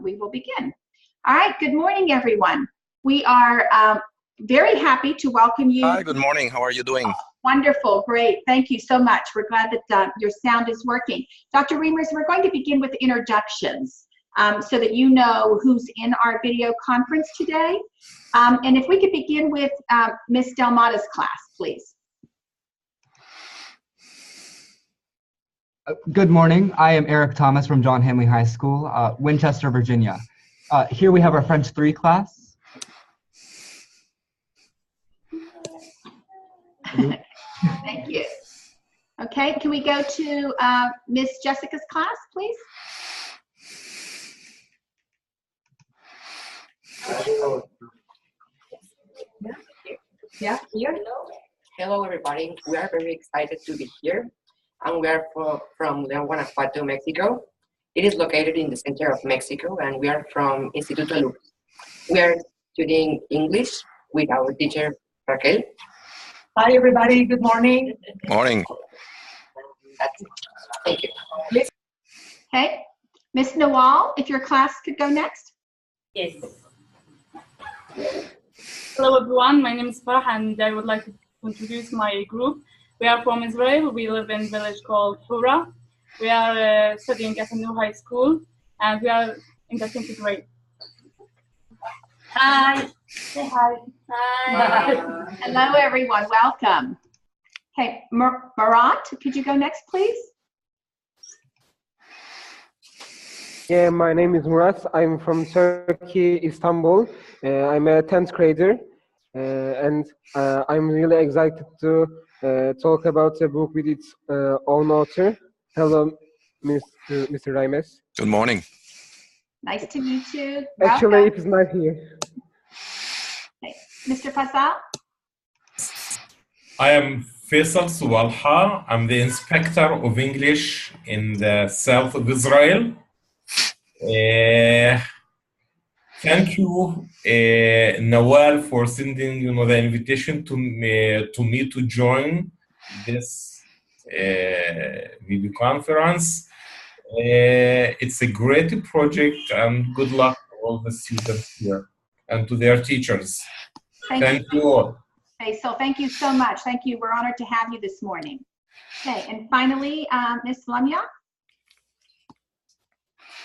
we will begin. All right, good morning, everyone. We are very happy to welcome you. Hi, good morning. How are you doing? Wonderful, great. Thank you so much. We're glad that your sound is working. Dr. Reimers, we're going to begin with introductions so that you know who's in our video conference today. And if we could begin with Ms. Delmata's class, please. Good morning. I am Eric Thomas from John Hanley High School, Winchester, Virginia. Here we have our French 3 class. Thank you. Okay, can we go to Miss Jessica's class, please? Yeah, here. Hello, everybody. We are very excited to be here. And we are from Guanajuato, Mexico. It is located in the center of Mexico, and we are from Instituto Luz. We are studying English with our teacher, Raquel. Hi, everybody. Good morning. Morning. That's it. Thank you. Please. Okay. Miss Nawal, if your class could go next. Yes. Hello, everyone. My name is Farah, and I would like to introduce my group. We are from Israel. We live in a village called Hura. We are studying at a new high school, and we are in the 10th grade. Hi. Say hi. Hi. Hello, everyone. Welcome. Okay, Marat, could you go next, please? Yeah, my name is Murat. I'm from Turkey, Istanbul. I'm a 10th grader, and I'm really excited to talk about a book with its own author. Hello, Mr. Reimers. Good morning. Nice to meet you. Actually, Welcome. it is not here. Okay. Mr. Fasal? I am Faisal Suwalha. I'm the inspector of English in the south of Israel. Thank you, Nawal, for sending the invitation to me to join this video conference. It's a great project, and good luck to all the students here and to their teachers. Thank you all. Okay, so thank you so much. Thank you. We're honored to have you this morning. Okay, and finally, Ms. Lamia.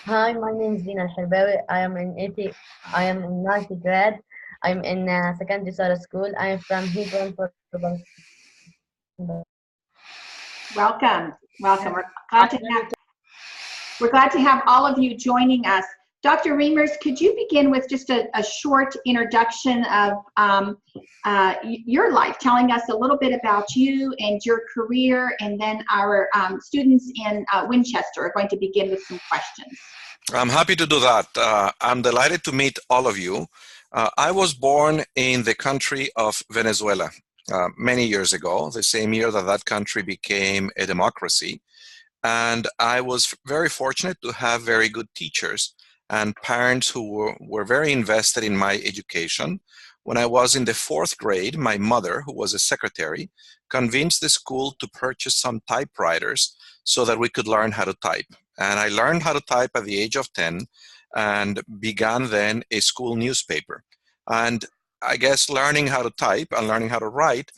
Hi, my name is Dina Al-Harbawi. I am in 90th grade. I'm in secondary school. I am from Hebron, Portugal. Welcome, welcome. We're glad to have all of you joining us. Dr. Reimers, could you begin with just a short introduction of your life, telling us a little bit about you and your career, and then our students in Winchester are going to begin with some questions. I'm happy to do that. I'm delighted to meet all of you. I was born in the country of Venezuela many years ago, the same year that that country became a democracy. And I was very fortunate to have very good teachers and parents who were very invested in my education. When I was in the 4th grade, my mother, who was a secretary, convinced the school to purchase some typewriters so that we could learn how to type. And I learned how to type at the age of 10 and began then a school newspaper. And I guess learning how to type and learning how to write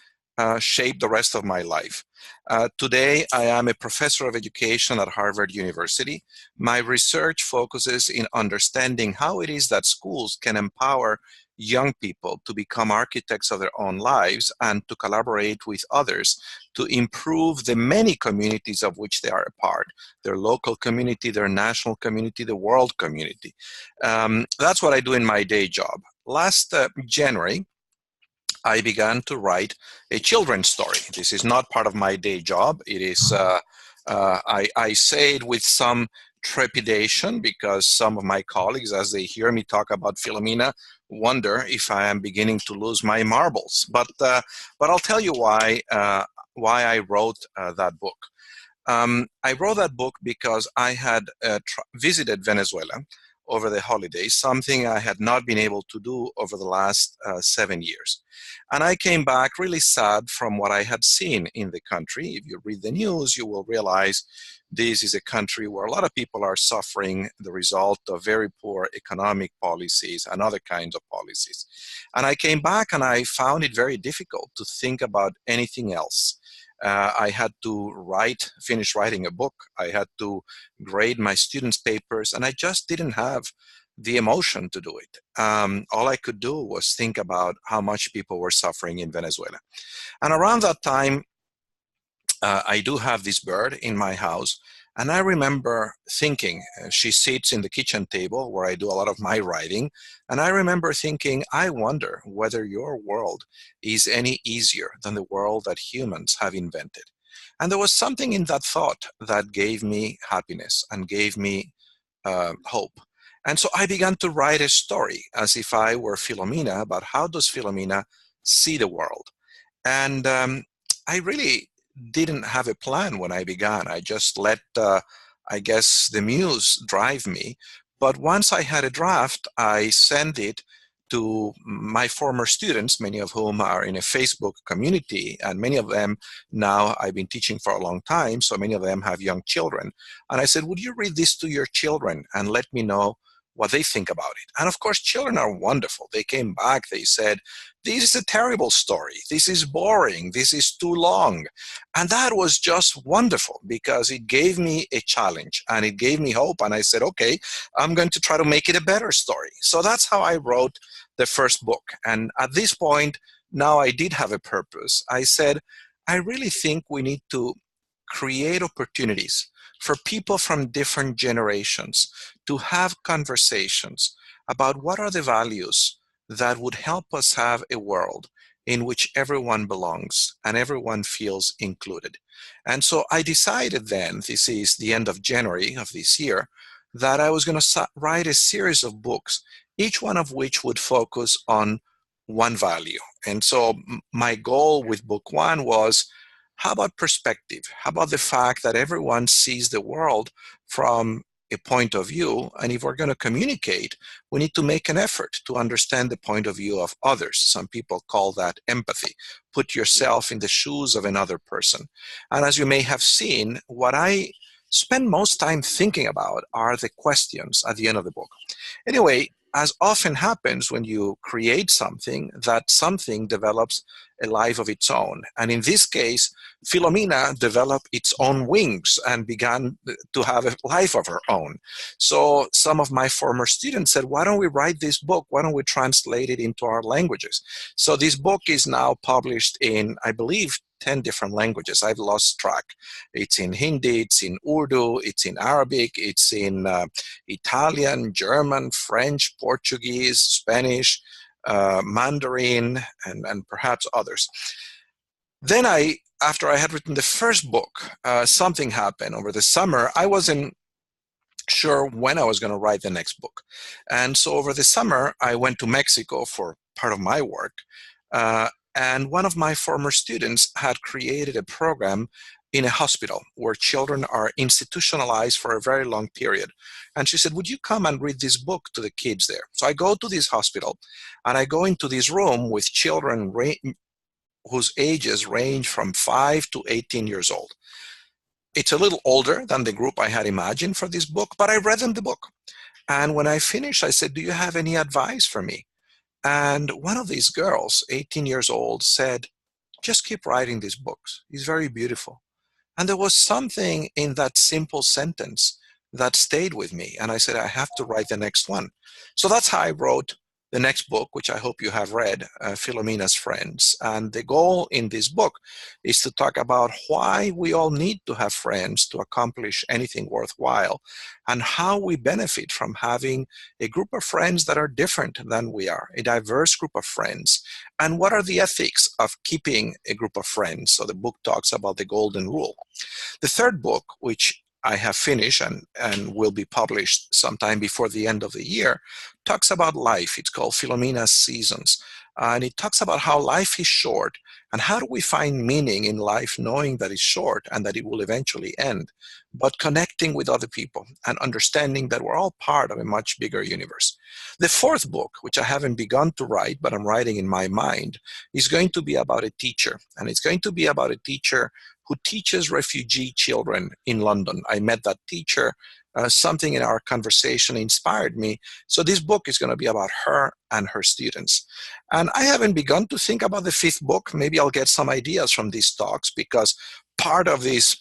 shaped the rest of my life. Today, I am a professor of education at Harvard University. My research focuses in understanding how it is that schools can empower young people to become architects of their own lives and to collaborate with others to improve the many communities of which they are a part, their local community, their national community, the world community. That's what I do in my day job. Last January, I began to write a children's story. This is not part of my day job. It is, I say it with some trepidation because some of my colleagues, as they hear me talk about Filomena, wonder if I am beginning to lose my marbles. But I'll tell you why I wrote that book. I wrote that book because I had visited Venezuela over the holidays, something I had not been able to do over the last 7 years. And I came back really sad from what I had seen in the country. If you read the news, you will realize This is a country where a lot of people are suffering the result of very poor economic policies and other kinds of policies. And I came back and I found it very difficult to think about anything else. I had to finish writing a book. I had to grade my students' papers, and I just didn't have the emotion to do it. All I could do was think about how much people were suffering in Venezuela. And around that time, I do have this bird in my house, and I remember thinking, she sits in the kitchen table where I do a lot of my writing, and I remember thinking, I wonder whether your world is any easier than the world that humans have invented. And there was something in that thought that gave me happiness and gave me hope. And so I began to write a story as if I were Filomena about how does Filomena see the world. And I really didn't have a plan when I began. I just let, I guess, the muse drive me. But once I had a draft, I sent it to my former students, many of whom are in a Facebook community, and many of them now I've been teaching for a long time, so many of them have young children. And I said, would you read this to your children and let me know what they think about it? And of course, children are wonderful. They came back, they said, this is a terrible story. This is boring. This is too long. And that was just wonderful because it gave me a challenge and it gave me hope. And I said, okay, I'm going to try to make it a better story. So that's how I wrote the first book. And at this point, now I did have a purpose. I said, I really think we need to create opportunities for people from different generations to have conversations about what are the values that would help us have a world in which everyone belongs and everyone feels included. And so I decided then, this is the end of January of this year, that I was going to write a series of books, each one of which would focus on one value. And so my goal with book one was, how about perspective? How about the fact that everyone sees the world from a point of view, and if we're going to communicate, we need to make an effort to understand the point of view of others. Some people call that empathy. Put yourself in the shoes of another person. And as you may have seen, what I spend most time thinking about are the questions at the end of the book. Anyway, as often happens when you create something, that something develops a life of its own. And in this case, Filomena developed its own wings and began to have a life of her own. So some of my former students said, why don't we write this book? Why don't we translate it into our languages? So this book is now published in, I believe, 10 different languages. I've lost track. It's in Hindi, it's in Urdu, it's in Arabic, it's in Italian, German, French, Portuguese, Spanish, Mandarin, and perhaps others. Then after I had written the first book, something happened over the summer. I wasn't sure when I was going to write the next book. And so over the summer, I went to Mexico for part of my work. And one of my former students had created a program in a hospital where children are institutionalized for a very long period. And she said, would you come and read this book to the kids there? So I go to this hospital and I go into this room with children whose ages range from 5 to 18 years old. It's a little older than the group I had imagined for this book, but I read them the book. And when I finished, I said, do you have any advice for me? And one of these girls, 18 years old, said, just keep writing these books. It's very beautiful. And there was something in that simple sentence that stayed with me. And I said, I have to write the next one. So that's how I wrote the next book, which I hope you have read, Filomena's Friends. And the goal in this book is to talk about why we all need to have friends to accomplish anything worthwhile, and how we benefit from having a group of friends that are different than we are, a diverse group of friends, and what are the ethics of keeping a group of friends. So the book talks about the golden rule. The third book, which I have finished and will be published sometime before the end of the year, talks about life. It's called Filomena's Seasons. And it talks about how life is short and how do we find meaning in life knowing that it's short and that it will eventually end, but connecting with other people and understanding that we're all part of a much bigger universe. The fourth book, which I haven't begun to write, but I'm writing in my mind, is going to be about a teacher. And it's going to be about a teacher who teaches refugee children in London. I met that teacher. Something in our conversation inspired me. So this book is going to be about her and her students. And I haven't begun to think about the fifth book. Maybe I'll get some ideas from these talks, because part of this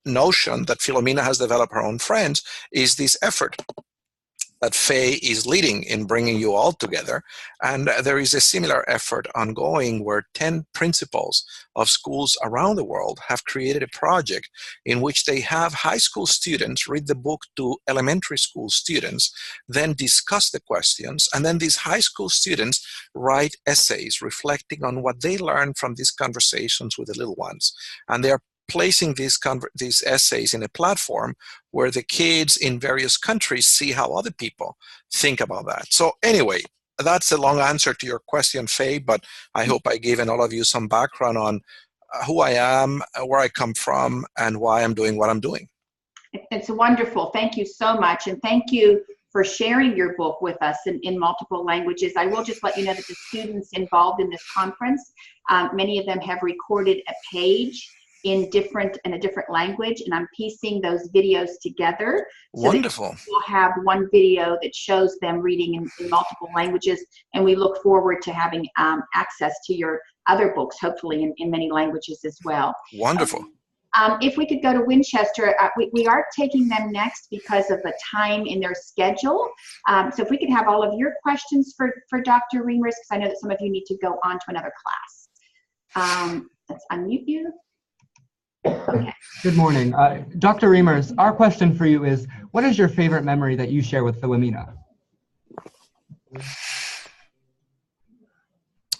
notion that Filomena has developed her own friends is this effort that Faye is leading in bringing you all together. And there is a similar effort ongoing where 10 principals of schools around the world have created a project in which they have high school students read the book to elementary school students, then discuss the questions, and then these high school students write essays reflecting on what they learned from these conversations with the little ones. And they are placing these essays in a platform where the kids in various countries see how other people think about that. So anyway, that's a long answer to your question, Faye, but I hope I given all of you some background on who I am, where I come from, and why I'm doing what I'm doing. It's wonderful. Thank you so much. And thank you for sharing your book with us in multiple languages. I will just let you know that the students involved in this conference, many of them have recorded a page in a different language, and I'm piecing those videos together. So Wonderful. We'll have one video that shows them reading in multiple languages, and we look forward to having access to your other books, hopefully in many languages as well. Wonderful. If we could go to Winchester, we are taking them next because of the time in their schedule. So if we could have all of your questions for Dr. Reimers, because I know that some of you need to go on to another class. Let's unmute you. Okay. Good morning. Dr. Reimers, our question for you is, what is your favorite memory that you share with Filomena?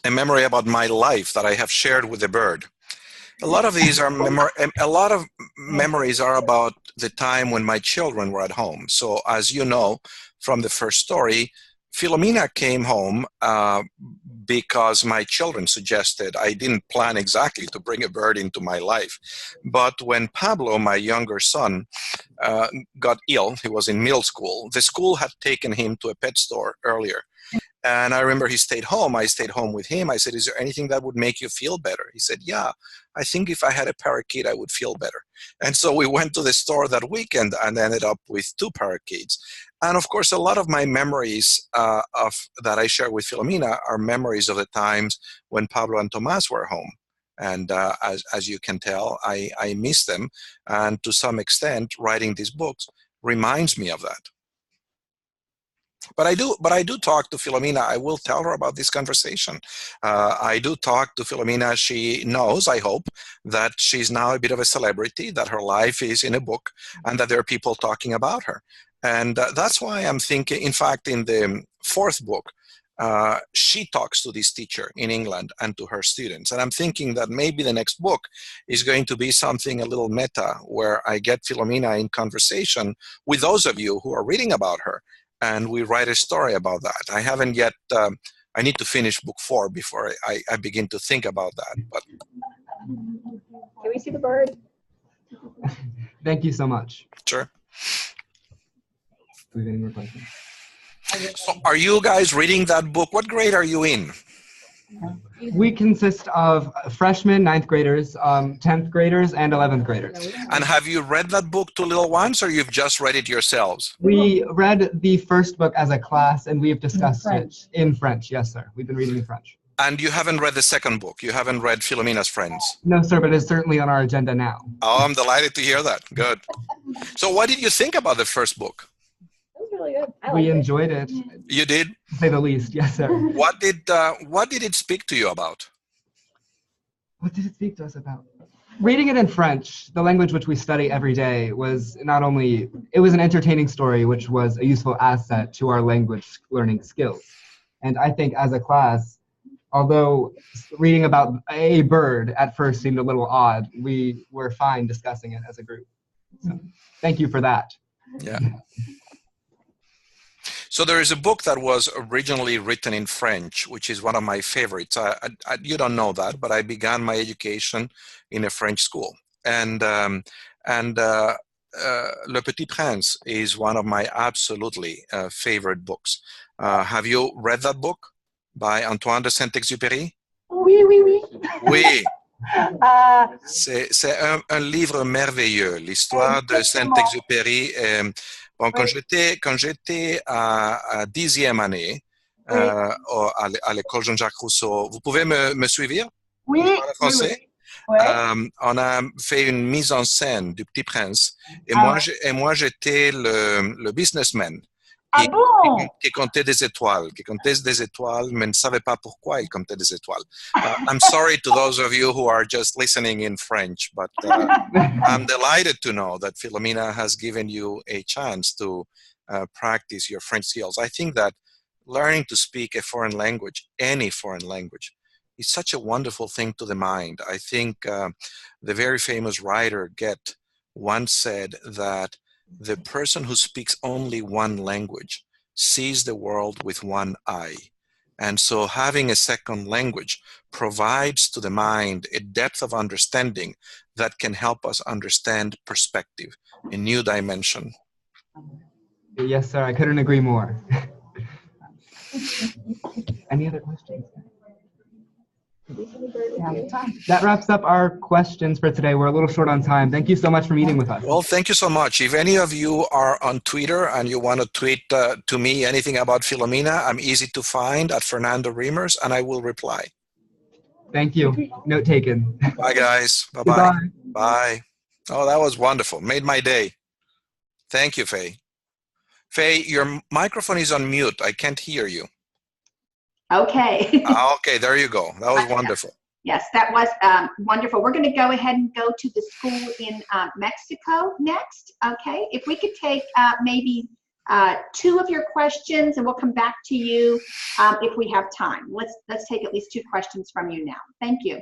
A memory about my life that I have shared with a bird. A lot of these are memories are about the time when my children were at home. So as you know from the first story, Filomena came home because my children suggested. I didn't plan exactly to bring a bird into my life. But when Pablo, my younger son, got ill, he was in middle school, the school had taken him to a pet store earlier. And I remember he stayed home. I stayed home with him. I said, is there anything that would make you feel better? He said, yeah, I think if I had a parakeet, I would feel better. And so we went to the store that weekend and ended up with 2 parakeets. And of course, a lot of my memories that I share with Filomena are memories of the times when Pablo and Tomas were home. And as you can tell, I miss them. And to some extent, writing these books reminds me of that. But I do talk to Filomena. I will tell her about this conversation. I do talk to Filomena. She knows, I hope, that she's now a bit of a celebrity, that her life is in a book, and that there are people talking about her. And that's why I'm thinking, in fact, in the 4th book, she talks to this teacher in England and to her students. And I'm thinking that maybe the next book is going to be something a little meta, where I get Filomena in conversation with those of you who are reading about her, and we write a story about that. I haven't yet, I need to finish book 4 before I begin to think about that. But can we see the bird? Thank you so much. Sure. Do we have any more questions? So are you guys reading that book? What grade are you in? We consist of freshmen, 9th graders, 10th graders, and 11th graders. And have you read that book to little ones, or you've just read it yourselves? We read the first book as a class, and we have discussed it in French. Yes, sir. We've been reading in French. And you haven't read the second book? You haven't read Filomena's Friends? No, sir, but it's certainly on our agenda now. Oh, I'm delighted to hear that. Good. So what did you think about the first book? It was really good. We enjoyed it. You did? To say the least, yes, sir. What did it speak to you about? What did it speak to us about? Reading it in French, the language which we study every day, was not only, it was an entertaining story, which was a useful asset to our language learning skills. And I think as a class, although reading about a bird at first seemed a little odd, we were fine discussing it as a group. So thank you for that. Yeah. So there is a book that was originally written in French, which is one of my favorites. You don't know that, but I began my education in a French school. And Le Petit Prince is one of my absolutely favorite books. Have you read that book by Antoine de Saint-Exupéry? Oui, oui, oui. Oui. C'est un livre merveilleux, l'histoire de Saint-Exupéry. Bon, quand j'étais à 10e année à l'école Jean-Jacques Rousseau, vous pouvez me suivre? Oui, Je parle français? oui. Ouais. On a fait une mise en scène du Petit Prince et moi j'étais le businessman Ah bon? qui comptait des étoiles, mais ne savait pas pourquoi il comptait des étoiles. I'm sorry to those of you who are just listening in French, but I'm delighted to know that Filomena has given you a chance to practice your French skills. I think that learning to speak a foreign language, any foreign language, is such a wonderful thing to the mind. I think the very famous writer Goethe once said that the person who speaks only one language sees the world with one eye. And so having a second language provides to the mind a depth of understanding that can help us understand perspective, a new dimension. Yes, sir. I couldn't agree more. Any other questions? That wraps up our questions for today. We're a little short on time. Thank you so much for meeting with us. Well, thank you so much. If any of you are on Twitter and you want to tweet to me anything about Filomena, I'm easy to find at Fernando Reimers, and I will reply. Thank you. Note taken. Bye, guys. Bye-bye. Goodbye. Bye. Oh, that was wonderful. Made my day. Thank you, Faye. Faye, your microphone is on mute. I can't hear you. Okay. Okay, there you go. That was wonderful. Yes, that was wonderful. We're going to go ahead and go to the school in Mexico next. Okay, if we could take maybe 2 of your questions, and we'll come back to you if we have time. Let's take at least 2 questions from you now. Thank you.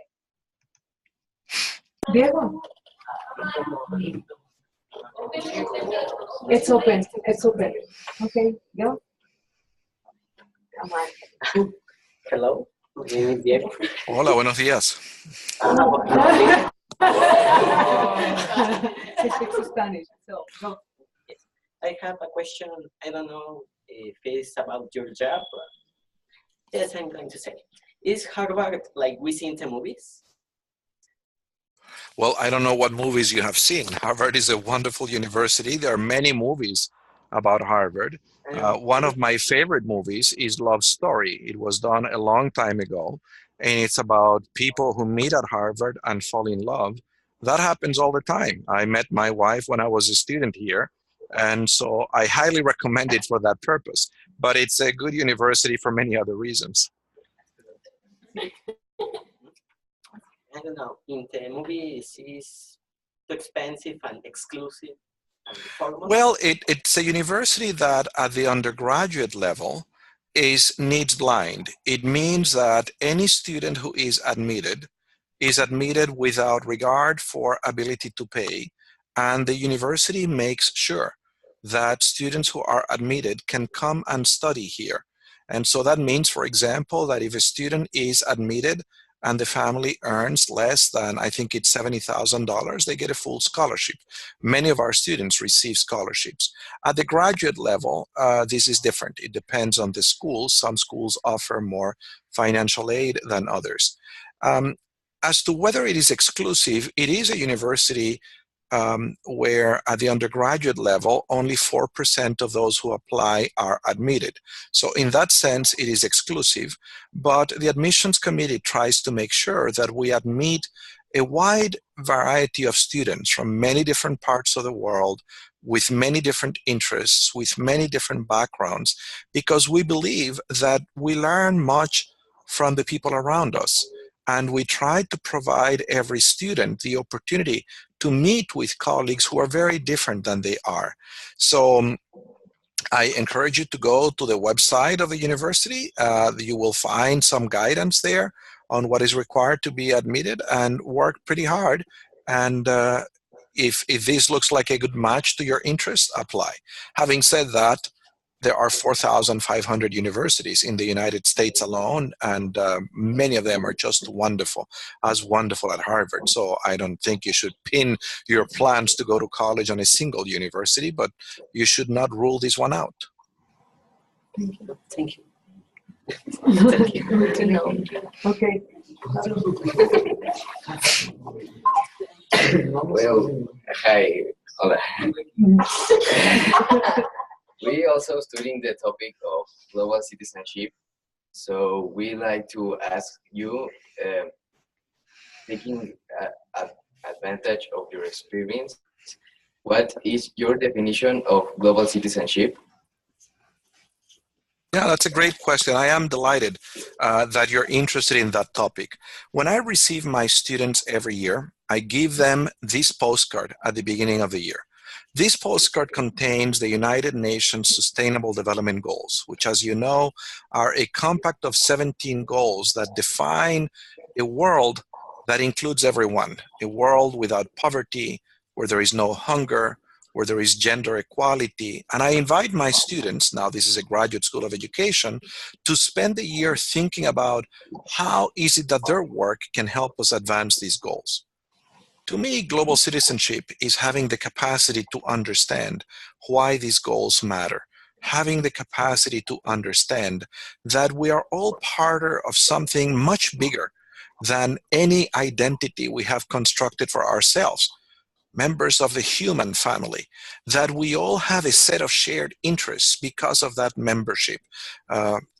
Diego. It's open. It's open. Okay, go. Hello, my name is Diego. Hola, buenos días. He speaks Spanish, so go. Yes. I have a question. I don't know if it's about your job. Yes, I'm going to say. Is Harvard like we see in the movies? Well, I don't know what movies you have seen. Harvard is a wonderful university. There are many movies about Harvard. One of my favorite movies is Love Story. It was done a long time ago, and it's about people who meet at Harvard and fall in love. That happens all the time. I met my wife when I was a student here, and so I highly recommend it for that purpose. But it's a good university for many other reasons. I don't know. In the movies, is too expensive and exclusive. Well, it's a university that at the undergraduate level is needs blind. It means that any student who is admitted without regard for ability to pay, and the university makes sure that students who are admitted can come and study here. And so that means, for example, that if a student is admitted and the family earns less than, I think it's $70,000, they get a full scholarship. Many of our students receive scholarships. At the graduate level, this is different. It depends on the school. Some schools offer more financial aid than others. As to whether it is exclusive, it is a university where at the undergraduate level, only 4% of those who apply are admitted. So in that sense, it is exclusive, but the admissions committee tries to make sure that we admit a wide variety of students from many different parts of the world with many different interests, with many different backgrounds, because we believe that we learn much from the people around us. And we try to provide every student the opportunity to meet with colleagues who are very different than they are. So I encourage you to go to the website of the university. You will find some guidance there on what is required to be admitted, and work pretty hard. And if this looks like a good match to your interest, apply. Having said that, there are 4,500 universities in the United States alone, and many of them are just wonderful, as wonderful at Harvard. So I don't think you should pin your plans to go to college on a single university, but you should not rule this one out. Thank you. Thank you. Good to know. Okay. Well, hi. Hola. We also studying the topic of global citizenship. So we like to ask you, taking advantage of your experience, what is your definition of global citizenship? Yeah, that's a great question. I am delighted that you're interested in that topic. When I receive my students every year, I give them this postcard at the beginning of the year. This postcard contains the United Nations Sustainable Development Goals, which, as you know, are a compact of 17 goals that define a world that includes everyone, a world without poverty, where there is no hunger, where there is gender equality. And I invite my students, now this is a graduate school of education, to spend the year thinking about how is it that their work can help us advance these goals. To me, global citizenship is having the capacity to understand why these goals matter, having the capacity to understand that we are all part of something much bigger than any identity we have constructed for ourselves, members of the human family, that we all have a set of shared interests because of that membership,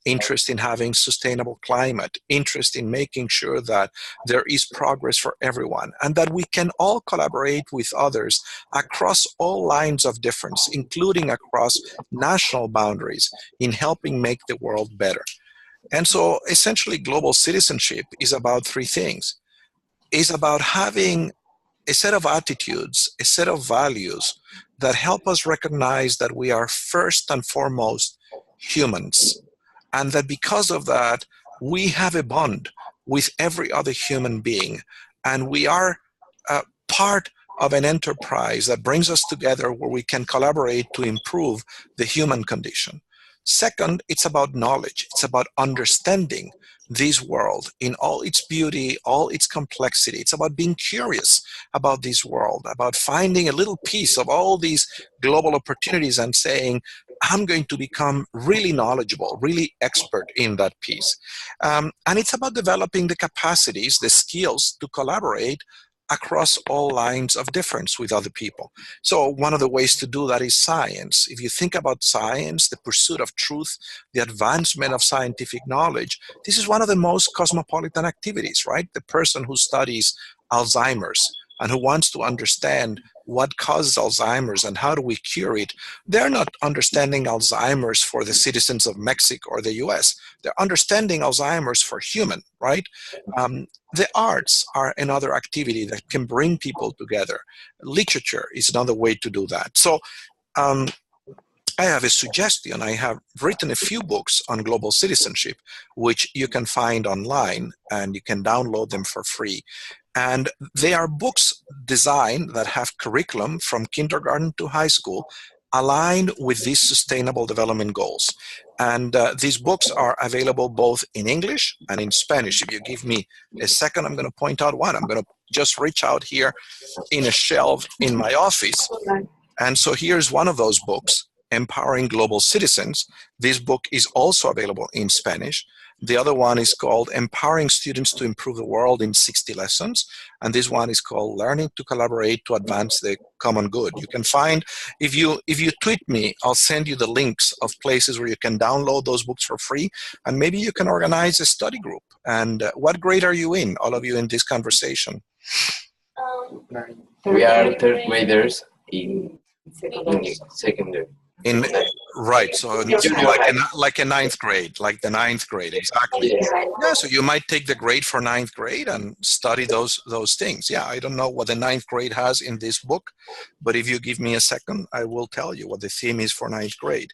interest in having sustainable climate, interest in making sure that there is progress for everyone, and that we can all collaborate with others across all lines of difference, including across national boundaries, in helping make the world better. And so essentially global citizenship is about three things. It's about having a set of attitudes, a set of values that help us recognize that we are first and foremost humans, and that because of that, we have a bond with every other human being, and we are part of an enterprise that brings us together where we can collaborate to improve the human condition. Second, it's about knowledge. It's about understanding this world in all its beauty, all its complexity. It's about being curious about this world, about finding a little piece of all these global opportunities and saying, I'm going to become really knowledgeable, really expert in that piece. And it's about developing the capacities, the skills to collaborate across all lines of difference with other people. So one of the ways to do that is science. If you think about science, the pursuit of truth, the advancement of scientific knowledge, this is one of the most cosmopolitan activities, right? The person who studies Alzheimer's and who wants to understand what causes Alzheimer's and how do we cure it, they're not understanding Alzheimer's for the citizens of Mexico or the US. They're understanding Alzheimer's for human, right? The arts are another activity that can bring people together. Literature is another way to do that. So I have a suggestion. I have written a few books on global citizenship, which you can find online and you can download them for free. And they are books designed that have curriculum from kindergarten to high school aligned with these sustainable development goals. And these books are available both in English and in Spanish. If you give me a second, I'm going to point out one. I'm going to just reach out here in a shelf in my office. And so here's one of those books, Empowering Global Citizens. This book is also available in Spanish. The other one is called Empowering Students to Improve the World in 60 Lessons. And this one is called Learning to Collaborate to Advance the Common Good. You can find, if you tweet me, I'll send you the links of places where you can download those books for free. And maybe you can organize a study group. And what grade are you in, all of you in this conversation? We are third graders in secondary. Right, so like a ninth grade, like the ninth grade, exactly. Yeah, so you might take the grade for ninth grade and study those things. Yeah, I don't know what the ninth grade has in this book, but if you give me a second, I will tell you what the theme is for ninth grade.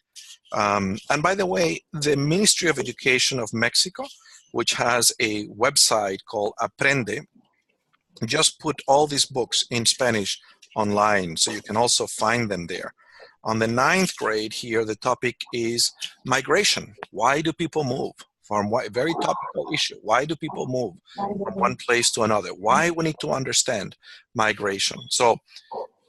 And by the way, the Ministry of Education of Mexico, which has a website called Aprende, just put all these books in Spanish online, so you can also find them there. On the ninth grade here, the topic is migration. Why do people move? From a very topical issue. Why do people move from one place to another? Why we need to understand migration. So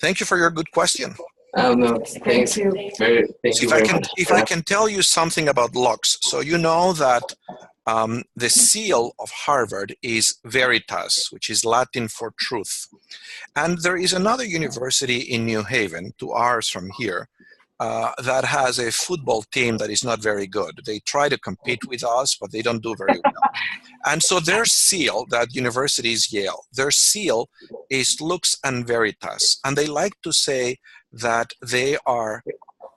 thank you for your good question. No, thanks. you. Thank So you very much. if I can tell you something about locks, so you know that the seal of Harvard is Veritas, which is Latin for truth. And there is another university in New Haven, 2 hours from here, that has a football team that is not very good. They try to compete with us, but they don't do very well. And so their seal, that university is Yale, their seal is Lux and Veritas. And they like to say that they are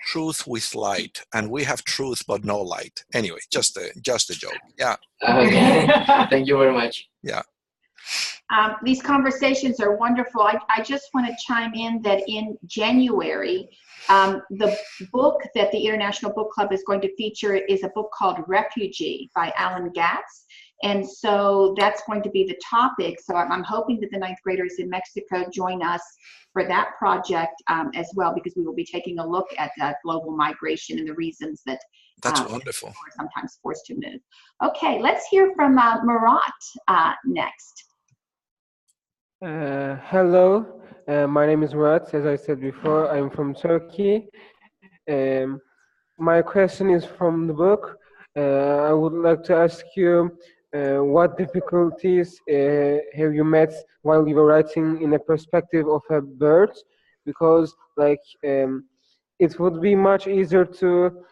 truth with light, and we have truth but no light. Anyway, just a joke. Yeah. Okay. Thank you very much. Yeah. These conversations are wonderful. I just want to chime in that in January, the book that the International Book Club is going to feature is a book called Refugee by Alan Gatz. And so that's going to be the topic. So I'm hoping that the 9th graders in Mexico join us for that project as well, because we will be taking a look at global migration and the reasons that that's wonderful. We're sometimes forced to move. Okay, let's hear from Murat next. Hello, my name is Murat. As I said before, I'm from Turkey. My question is from the book. I would like to ask you what difficulties have you met while you were writing in a perspective of a bird? Because it would be much easier to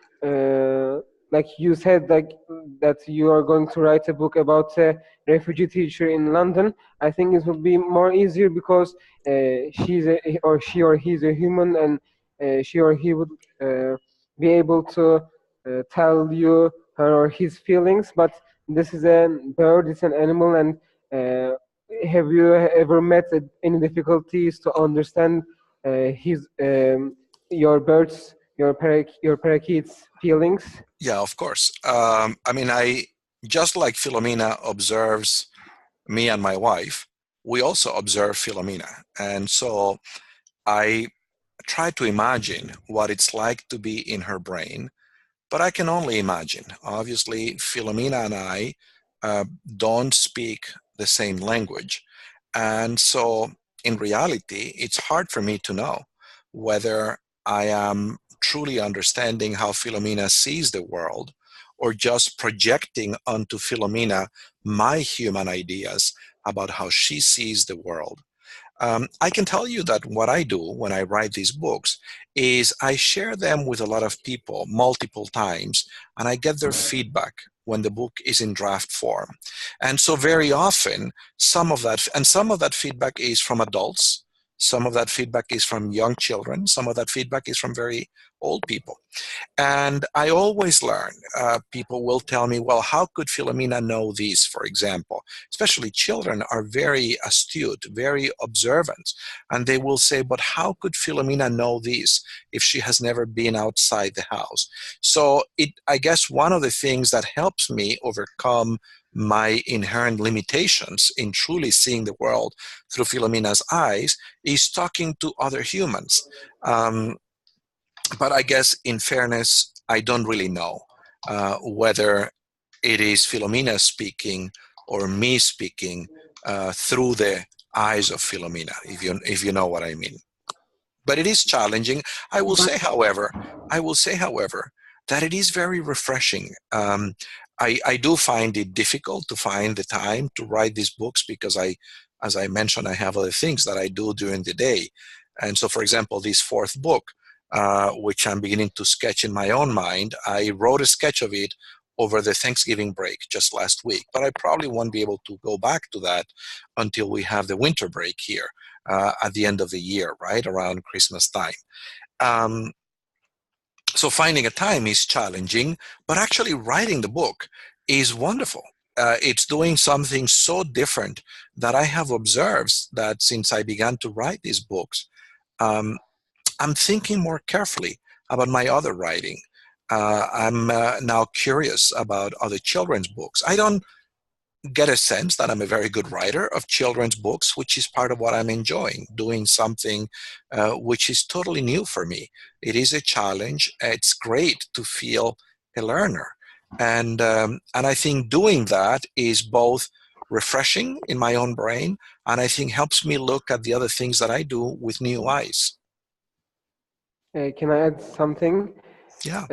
like you said, that you are going to write a book about a refugee teacher in London. I think it would be more easier because she or he's a human, and she or he would be able to tell you her or his feelings. But this is a bird; it's an animal. And have you ever met any difficulties to understand your bird's, your parakeet's feelings? Yeah, of course. I mean, just like Filomena observes me and my wife, we also observe Filomena. And so I try to imagine what it's like to be in her brain, but I can only imagine. Obviously, Filomena and I don't speak the same language. And so in reality, it's hard for me to know whether I am truly understanding how Filomena sees the world, or just projecting onto Filomena my human ideas about how she sees the world. I can tell you that what I do when I write these books is I share them with a lot of people multiple times, and I get their feedback when the book is in draft form. And so very often, some of that feedback is from adults, some of that feedback is from young children, some of that feedback is from very old people. And I always learn, people will tell me, well, how could Filomena know this, for example? Especially children are very astute, very observant. And they will say, but how could Filomena know this if she has never been outside the house? So I guess one of the things that helps me overcome my inherent limitations in truly seeing the world through Filomena's eyes is talking to other humans. But I guess, in fairness, I don't really know whether it is Filomena speaking or me speaking through the eyes of Filomena, if you know what I mean. But it is challenging. I will say, however, that it is very refreshing. I do find it difficult to find the time to write these books because as I mentioned, I have other things that I do during the day. And so, for example, this 4th book, which I'm beginning to sketch in my own mind, I wrote a sketch of it over the Thanksgiving break just last week, but I probably won't be able to go back to that until we have the winter break here at the end of the year, right around Christmas time. So finding a time is challenging, but actually writing the book is wonderful. It's doing something so different that I have observed that since I began to write these books, I'm thinking more carefully about my other writing. I'm now curious about other children's books. I don't get a sense that I'm a very good writer of children's books, which is part of what I'm enjoying, doing something which is totally new for me. It is a challenge. It's great to feel a learner. And I think doing that is both refreshing in my own brain, and I think helps me look at the other things that I do with new eyes. can I add something? Yeah.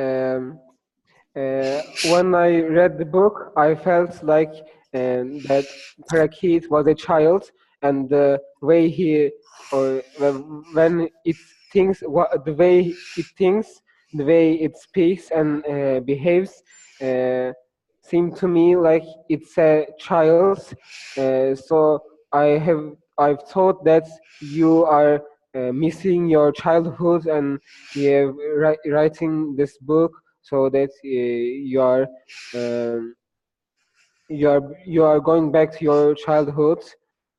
When I read the book, I felt like that parakeet was a child, and the way he, or when it thinks, the way it thinks, the way it speaks and behaves, seemed to me like it's a child. So I've thought that you are missing your childhood, and yeah, writing this book so that um, you are going back to your childhood.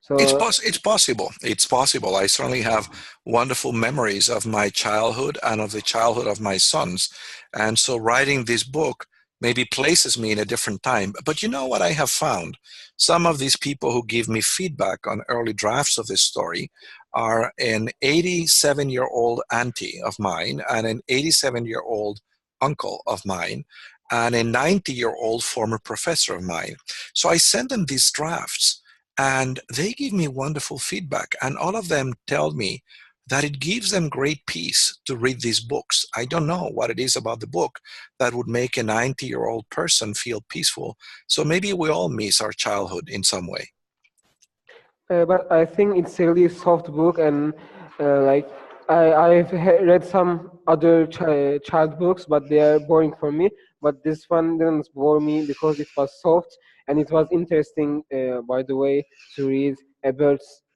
So It's possible. It's possible. I certainly have wonderful memories of my childhood and of the childhood of my sons. And so writing this book maybe places me in a different time. But you know what I have found? Some of these people who give me feedback on early drafts of this story are an 87-year-old auntie of mine and an 87-year-old uncle of mine and a 90-year-old former professor of mine. So I send them these drafts and they give me wonderful feedback. And all of them tell me that it gives them great peace to read these books. I don't know what it is about the book that would make a 90-year-old person feel peaceful. So maybe we all miss our childhood in some way. but I think it's a really soft book, and like I've read some other child books, but they are boring for me. But this one didn't bore me because it was soft and it was interesting, by the way, to read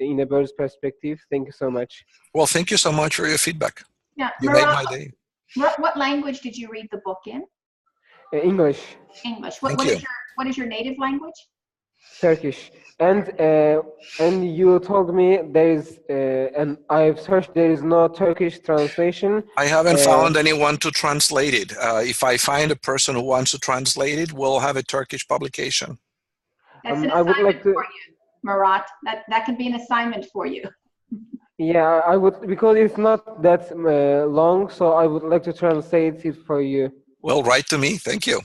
in a bird's perspective. Thank you so much. Well, thank you so much for your feedback. Yeah, You made my day. what language did you read the book in? English. English. Thank What is your native language? Turkish. And you told me there is and I've searched, there is no Turkish translation. I haven't found anyone to translate it. If I find a person who wants to translate it, we'll have a Turkish publication. That's an I would assignment like to. for you, Murat. That can be an assignment for you. Yeah, I would, because it's not that long, so I would like to translate it for you. Well, write to me. Thank you.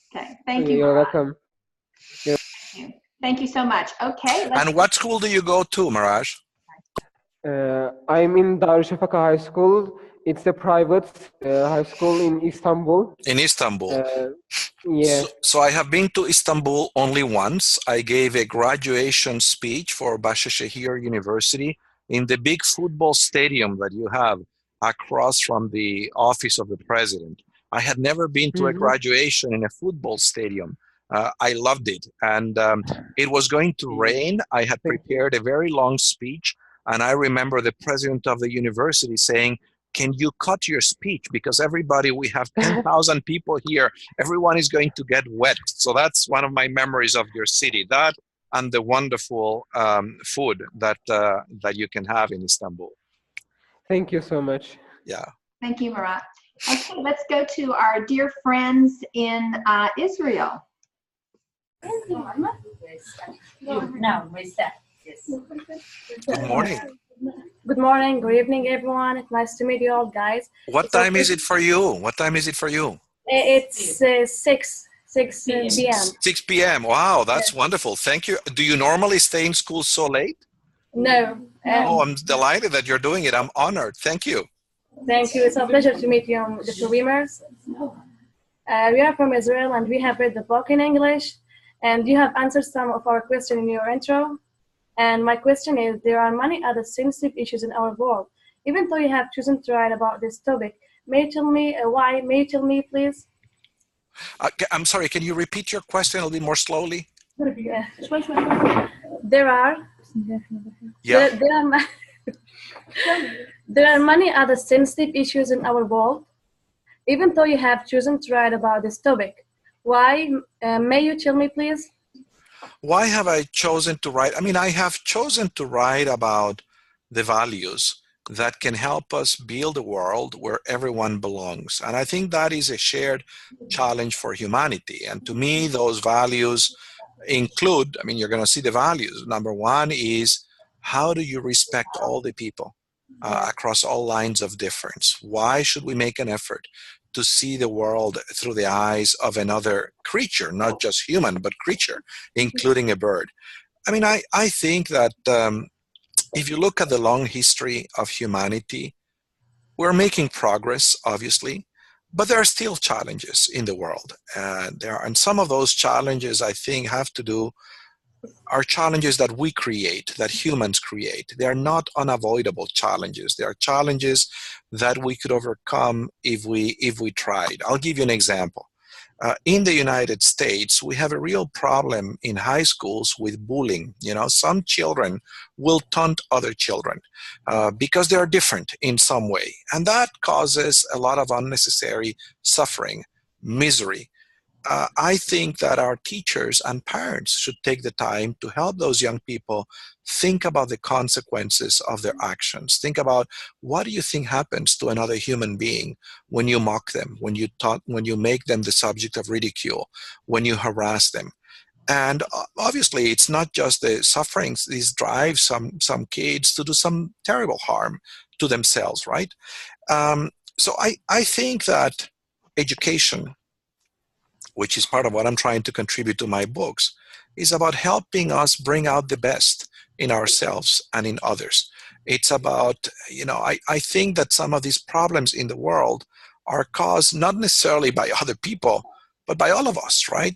Okay, thank you. You're Murat. welcome. Thank you so much. Okay. And what school do you go to, Miraj? I'm in Darüşşafaka High School. It's a private high school in Istanbul. In Istanbul. Yeah. So I have been to Istanbul only once. I gave a graduation speech for Başakşehir University in the big football stadium that you have across from the office of the president. I had never been to a graduation in a football stadium. I loved it. And it was going to rain. I had prepared a very long speech. And I remember the president of the university saying, "Can you cut your speech? Because everybody, we have 10,000 people here. Everyone is going to get wet." So that's one of my memories of your city. That and the wonderful food that you can have in Istanbul. Thank you so much. Yeah. Thank you, Murat. Okay, let's go to our dear friends in Israel. Good morning. Good morning, good evening, everyone. It's nice to meet you all, guys. What time is it for you? What time is it for you? It's 6 p.m. 6 p.m. Wow, that's wonderful. Thank you. Do you normally stay in school so late? No. Oh, I'm delighted that you're doing it. I'm honored. Thank you. Thank you. It's a pleasure to meet you, Dr. Reimers. We are from Israel, and we have read the book in English, and you have answered some of our questions in your intro. And my question is, there are many other sensitive issues in our world. Even though you have chosen to write about this topic, may you tell me why? May you tell me, please? I'm sorry, can you repeat your question a little bit more slowly? Yeah. There are many other sensitive issues in our world. Even though you have chosen to write about this topic, why? May you tell me, please? Why have I chosen to write? I mean, I have chosen to write about the values that can help us build a world where everyone belongs. And I think that is a shared challenge for humanity. And to me, those values include, I mean, you're going to see the values. Number one is, how do you respect all the people across all lines of difference? Why should we make an effort to see the world through the eyes of another creature, not just human, but creature, including a bird? I mean, I think that if you look at the long history of humanity, we're making progress, obviously, but there are still challenges in the world. And some of those challenges, I think, have to do are challenges that we create, that humans create. They are not unavoidable challenges. They are challenges that we could overcome if we tried. I'll give you an example. In the United States, we have a real problem in high schools with bullying. You know, some children will taunt other children because they are different in some way. And that causes a lot of unnecessary suffering, misery. I think that our teachers and parents should take the time to help those young people think about the consequences of their actions. Think about, what do you think happens to another human being when you mock them, when you make them the subject of ridicule, when you harass them? And obviously, it's not just the sufferings. These drive some kids to do some terrible harm to themselves, right? So I think that education, which is part of what I'm trying to contribute to my books, is about helping us bring out the best in ourselves and in others. It's about, I think that some of these problems in the world are caused not necessarily by other people, but by all of us, right?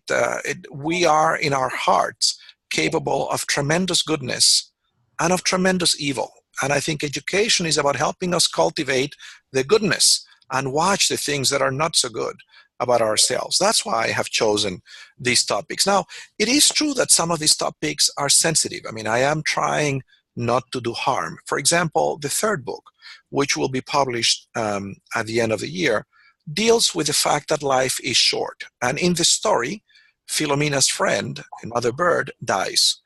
We are in our hearts capable of tremendous goodness and of tremendous evil. And I think education is about helping us cultivate the goodness and watch the things that are not so good about ourselves. That's why I have chosen these topics. Now, it is true that some of these topics are sensitive. I mean, I am trying not to do harm. For example, the third book, which will be published at the end of the year, deals with the fact that life is short. And in the story, Filomena's friend, a mother bird, dies.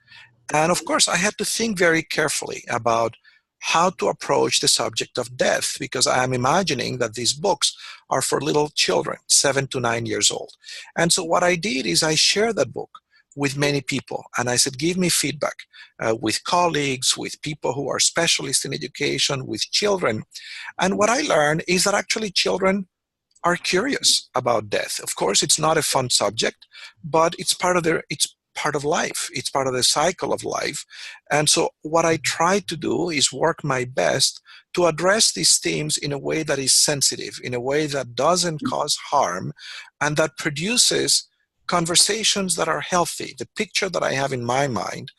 And of course, I had to think very carefully about how to approach the subject of death, because I am imagining that these books are for little children, 7 to 9 years old. And so what I did is I shared that book with many people, and I said, give me feedback with colleagues, with people who are specialists in education, with children. And what I learned is that actually children are curious about death. Of course, it's not a fun subject, but it's part of part of life. It's part of the cycle of life. And so what I try to do is work my best to address these themes in a way that is sensitive, in a way that doesn't cause harm, and that produces conversations that are healthy. The picture that I have in my mind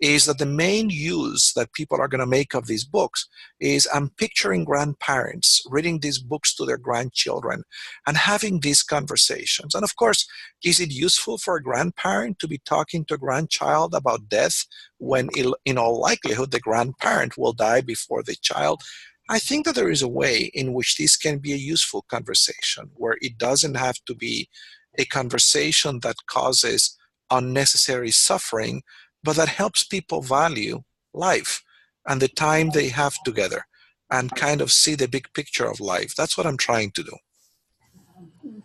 is that the main use that people are going to make of these books is, I'm picturing grandparents reading these books to their grandchildren and having these conversations. And of course, is it useful for a grandparent to be talking to a grandchild about death when in all likelihood the grandparent will die before the child? I think that there is a way in which this can be a useful conversation, where it doesn't have to be a conversation that causes unnecessary suffering, but that helps people value life and the time they have together and kind of see the big picture of life. That's what I'm trying to do.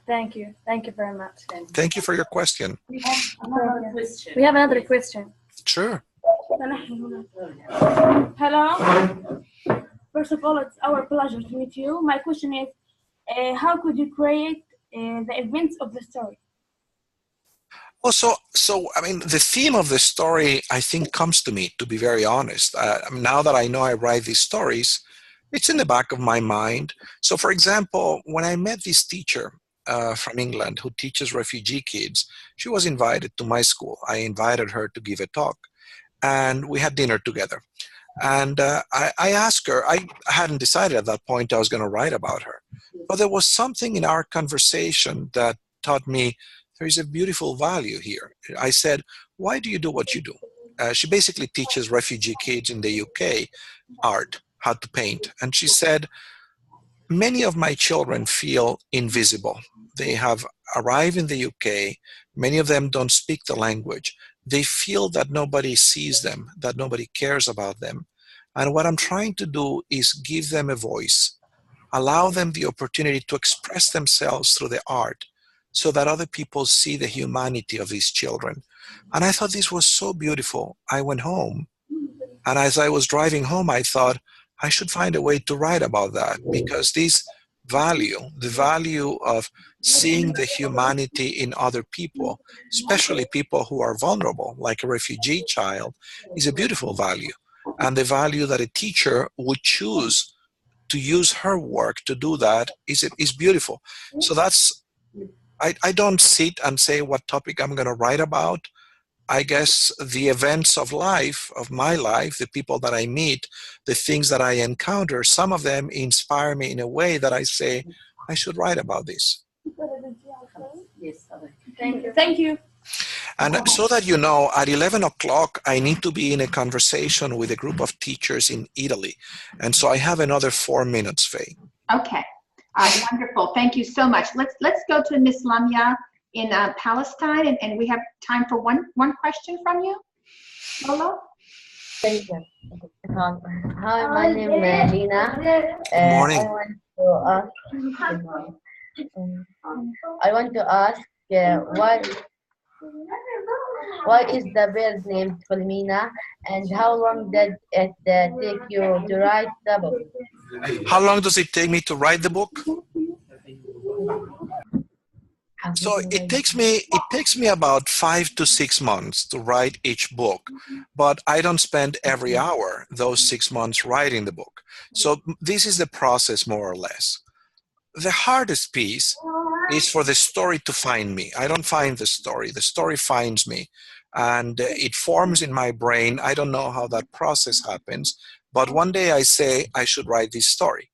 Thank you. Thank you very much. Thank you for your question. We have another question. We have another question. Sure. Hello. First of all, it's our pleasure to meet you. My question is, how could you create the events of the story? Well, so I mean, the theme of the story, I think, comes to me, to be very honest. Now that I know I write these stories, it's in the back of my mind. So, for example, when I met this teacher from England who teaches refugee kids, she was invited to my school. I invited her to give a talk, and we had dinner together. And I asked her, I hadn't decided at that point I was going to write about her, but there was something in our conversation that taught me there is a beautiful value here. I said, why do you do what you do? She basically teaches refugee kids in the UK art, how to paint. And she said, many of my children feel invisible. They have arrived in the UK. Many of them don't speak the language. They feel that nobody sees them, that nobody cares about them. And what I'm trying to do is give them a voice, allow them the opportunity to express themselves through the art, so that other people see the humanity of these children. And I thought this was so beautiful. I went home, and as I was driving home, I thought I should find a way to write about that, because this value, the value of seeing the humanity in other people, especially people who are vulnerable, like a refugee child, is a beautiful value. And the value that a teacher would choose to use her work to do that is beautiful. So that's, I don't sit and say what topic I'm going to write about. I guess the events of life, of my life, the people that I meet, the things that I encounter, some of them inspire me in a way that I say, I should write about this. Thank you. Thank you. And so that you know, at 11 o'clock, I need to be in a conversation with a group of teachers in Italy. And so I have another 4 minutes, Faye. Okay, wonderful. Thank you so much. Let's go to Miss Lamia in Palestine, and we have time for one question from you. Lolo? Thank you. Hi, my name is Lina. Good morning. I want to ask why is the bird named Filomena, and how long did it take you to write the book? How long does it take me to write the book? So it takes me about 5 to 6 months to write each book, but I don't spend every hour those 6 months writing the book. So this is the process, more or less. The hardest piece is for the story to find me. I don't find the story finds me, and it forms in my brain. I don't know how that process happens, but one day I say I should write this story.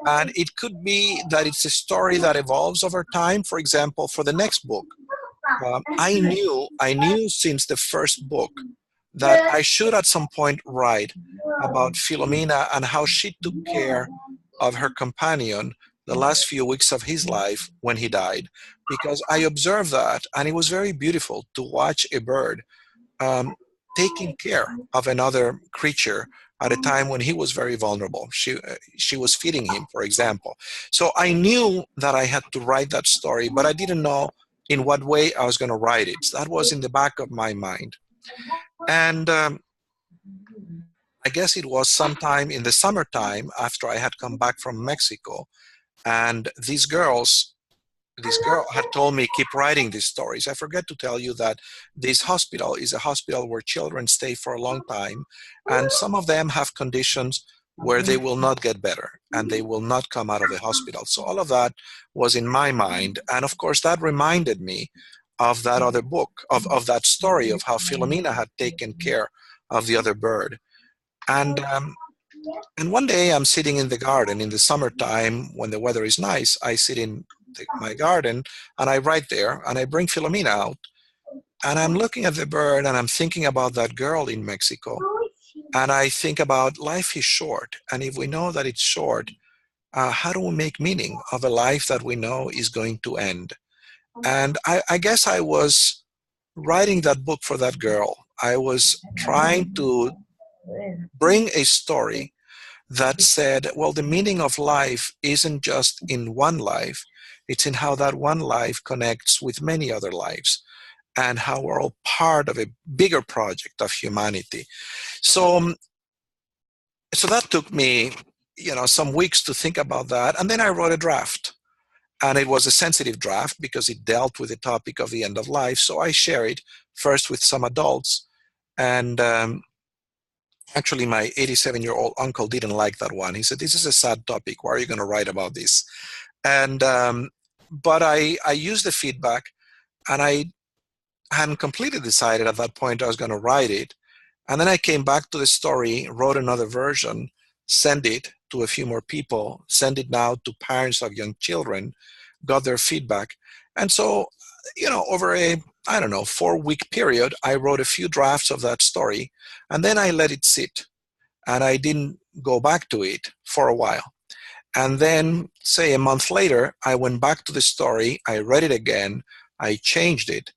And it could be that it's a story that evolves over time. For example, for the next book, I knew since the first book that I should at some point write about Filomena and how she took care of her companion the last few weeks of his life when he died, because I observed that, and it was very beautiful to watch a bird taking care of another creature at a time when he was very vulnerable. She was feeding him, for example. So I knew that I had to write that story, but I didn't know in what way I was going to write it. So that was in the back of my mind. And I guess it was sometime in the summertime after I had come back from Mexico, and this girl had told me, keep writing these stories. I forget to tell you that this hospital is a hospital where children stay for a long time, and some of them have conditions where they will not get better and they will not come out of the hospital. So all of that was in my mind. And of course, that reminded me of that other book, of that story of how Filomena had taken care of the other bird. And one day I'm sitting in the garden in the summertime when the weather is nice. I sit in my garden and I write there, and I bring Filomena out, and I'm looking at the bird and I'm thinking about that girl in Mexico. And I think about life is short, and if we know that it's short, how do we make meaning of a life that we know is going to end? And I guess I was writing that book for that girl. I was trying to bring a story that said, well, the meaning of life isn't just in one life, it's in how that one life connects with many other lives, and how we're all part of a bigger project of humanity. So that took me, some weeks to think about that, and then I wrote a draft. And it was a sensitive draft because it dealt with the topic of the end of life. So I share it first with some adults, and actually, my 87-year-old uncle didn't like that one. He said, this is a sad topic. Why are you going to write about this? And but I used the feedback, and I hadn't completely decided at that point I was going to write it. And then I came back to the story, wrote another version, sent it to a few more people, sent it now to parents of young children, got their feedback. And so, over a 4-week period, I wrote a few drafts of that story, and then I let it sit, and I didn't go back to it for a while. And then, say a month later, I went back to the story, I read it again, I changed it,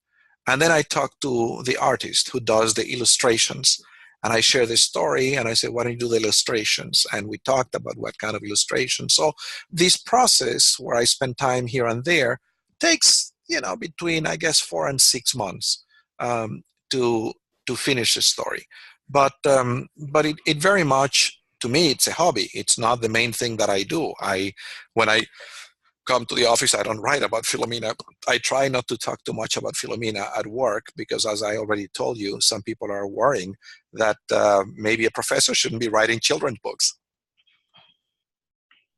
and then I talked to the artist who does the illustrations, and I share the story, and I said, why don't you do the illustrations? And we talked about what kind of illustrations. So this process, where I spend time here and there, takes between, I guess, 4 and 6 months to finish the story. But it very much, to me, it's a hobby. It's not the main thing that I do. When I come to the office, I don't write about Filomena. I try not to talk too much about Filomena at work, because as I already told you, some people are worrying that maybe a professor shouldn't be writing children's books.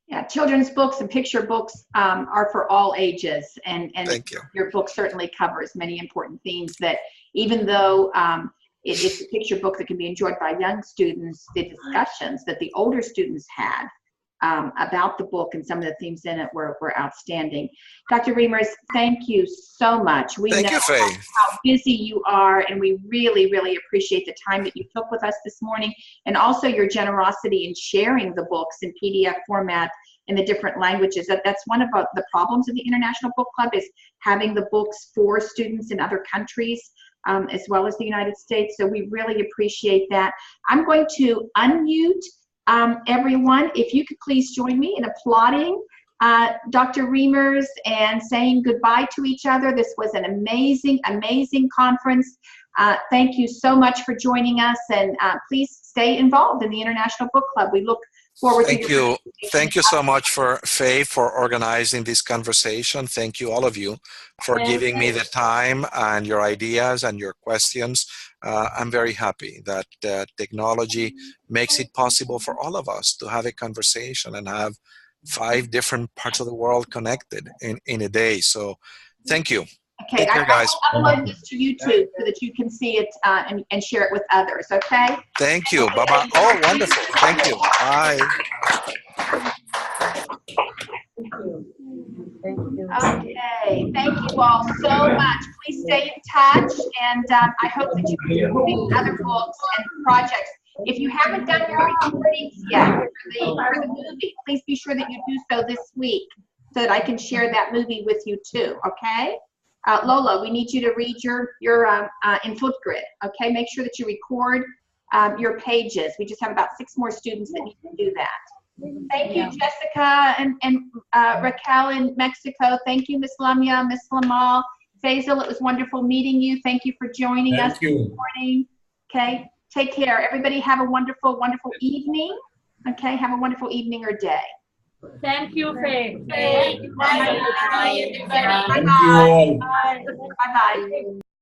Yeah, children's books and picture books are for all ages, and Thank you. your book certainly covers many important themes that, even though it's a picture book that can be enjoyed by young students, the discussions that the older students had about the book and some of the themes in it were outstanding. Dr. Reimers, thank you so much. We Thank know you, Faye. how busy you are, and we really, really appreciate the time that you took with us this morning, and also your generosity in sharing the books in PDF format in the different languages. That's one of the problems of the International Book Club, is having the books for students in other countries as well as the United States. So we really appreciate that. I'm going to unmute everyone. If you could please join me in applauding Dr. Reimers and saying goodbye to each other. This was an amazing, amazing conference. Thank you so much for joining us, and please stay involved in the International Book Club. We look forward to your Thank you so much, Faye, for organizing this conversation. Thank you, all of you, for giving me the time and your ideas and your questions. I'm very happy that technology makes it possible for all of us to have a conversation and have 5 different parts of the world connected in a day. So thank you. Okay, Take care, guys. I will upload this to YouTube so that you can see it and share it with others, okay? Thank you. Bye-bye. Oh, wonderful. Thank you. Bye. Okay, thank you all so much. Please stay in touch, and I hope that you can read other books and projects. If you haven't done your recordings yet for the movie, please be sure that you do so this week so that I can share that movie with you too, okay? Lola, we need you to read your in Flipgrid, okay? Make sure that you record your pages. We just have about 6 more students that need to do that. Thank you, Jessica and Raquel in Mexico. Thank you, Miss Lamia, Miss Lamal. Faisal, it was wonderful meeting you. Thank you for joining us this morning. Okay, take care. Everybody have a wonderful, wonderful evening. Okay, have a wonderful evening or day. Thank you, Faye. Bye. Bye. Thank you all. Bye-bye.